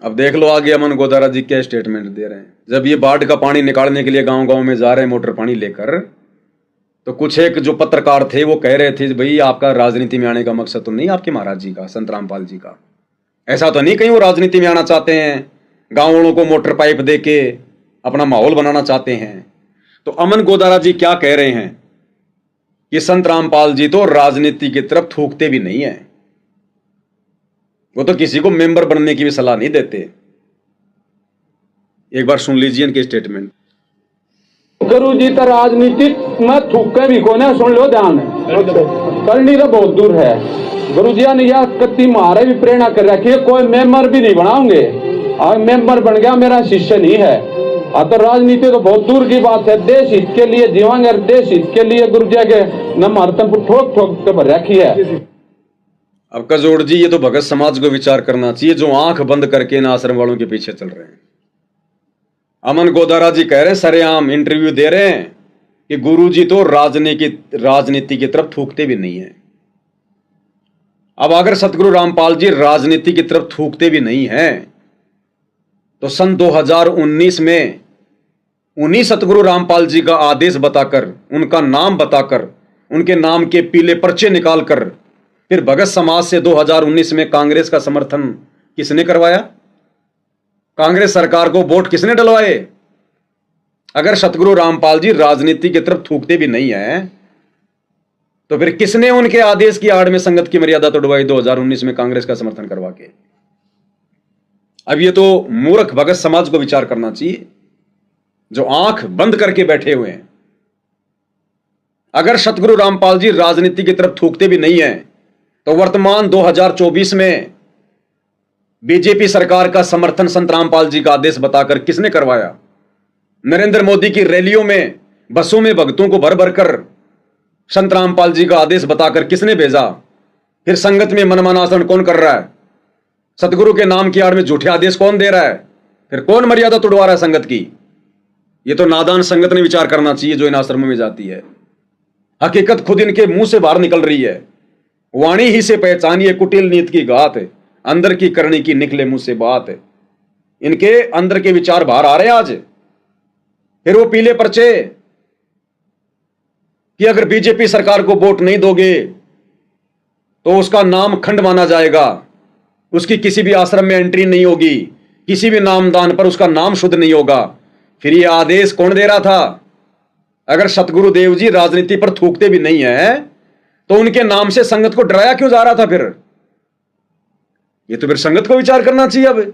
अब देख लो आगे अमन गोदारा जी क्या स्टेटमेंट दे रहे हैं। जब ये बाढ़ का पानी निकालने के लिए गांव गांव में जा रहे हैं मोटर पानी लेकर, तो कुछ एक जो पत्रकार थे वो कह रहे थे भाई आपका राजनीति में आने का मकसद तो नहीं आपके महाराज जी का, संत रामपाल जी का, ऐसा तो नहीं कहीं वो राजनीति में आना चाहते हैं, गांव वालों को मोटर पाइप दे के अपना माहौल बनाना चाहते हैं। तो अमन गोदारा जी क्या कह रहे हैं कि संत रामपाल जी तो राजनीति की तरफ थूकते भी नहीं है, वो तो किसी को मेंबर बनने की भी सलाह नहीं देते। एक बार सुन लीजिए इनके स्टेटमेंट। गुरु जी तो राजनीति में थूके भी को ना, सुन लो ध्यान, करनी तो बहुत दूर है। गुरु जी ने यह कति मारे भी प्रेरणा कर रखी है, कोई मेंबर भी नहीं बनाओगे, और मेंबर बन गया मेरा शिष्य नहीं है। तो राजनीति तो बहुत दूर की बात है, देश हित के लिए जीवांगे, देश हित के लिए गुरु जी के नमर्तन को ठोक ठोक के भर रखी है। अब कजोड़ जी ये तो भगत समाज को विचार करना चाहिए जो आंख बंद करके इन आश्रम वालों के पीछे चल रहे हैं। अमन गोदारा जी कह रहे हैं, सरेआम इंटरव्यू दे रहे हैं कि गुरुजी तो राजनीति की तरफ थूकते भी नहीं है। अब अगर सतगुरु रामपाल जी राजनीति की तरफ थूकते भी नहीं हैं तो सन 2019 में उन्हीं सतगुरु रामपाल जी का आदेश बताकर, उनका नाम बताकर, उनके नाम के पीले पर्चे निकालकर फिर भगत समाज से 2019 में कांग्रेस का समर्थन किसने करवाया? कांग्रेस सरकार को वोट किसने डलवाए? अगर सतगुरु रामपाल जी राजनीति की तरफ थूकते भी नहीं है तो फिर किसने उनके आदेश की आड़ में संगत की मर्यादा तोड़वाई 2019 में कांग्रेस का समर्थन करवा के? अब ये तो मूर्ख भगत समाज को विचार करना चाहिए जो आंख बंद करके बैठे हुए हैं। अगर सतगुरु रामपाल जी राजनीति की तरफ थूकते भी नहीं है तो वर्तमान 2024 में बीजेपी सरकार का समर्थन संत रामपाल जी का आदेश बताकर किसने करवाया? नरेंद्र मोदी की रैलियों में बसों में भक्तों को भर भर कर संत रामपाल जी का आदेश बताकर किसने भेजा? फिर संगत में मनमाना आचरण कौन कर रहा है? सतगुरु के नाम की आड़ में झूठे आदेश कौन दे रहा है? फिर कौन मर्यादा तोड़वा रहा है संगत की? ये तो नादान संगत ने विचार करना चाहिए जो इन आश्रमों में जाती है। हकीकत खुद इनके मुंह से बाहर निकल रही है। वाणी ही से पहचानिए कुटिल नीत की घात, अंदर की करनी की निकले मुंह से बात। इनके अंदर के विचार बाहर आ रहे हैं आज। फिर वो पीले पर्चे कि अगर बीजेपी सरकार को वोट नहीं दोगे तो उसका नाम खंड माना जाएगा, उसकी किसी भी आश्रम में एंट्री नहीं होगी, किसी भी नामदान पर उसका नाम शुद्ध नहीं होगा। फिर ये आदेश कौन दे रहा था? अगर सतगुरु देव जी राजनीति पर थूकते भी नहीं है तो उनके नाम से संगत को डराया क्यों जा रहा था? फिर ये तो फिर संगत को विचार करना चाहिए अब।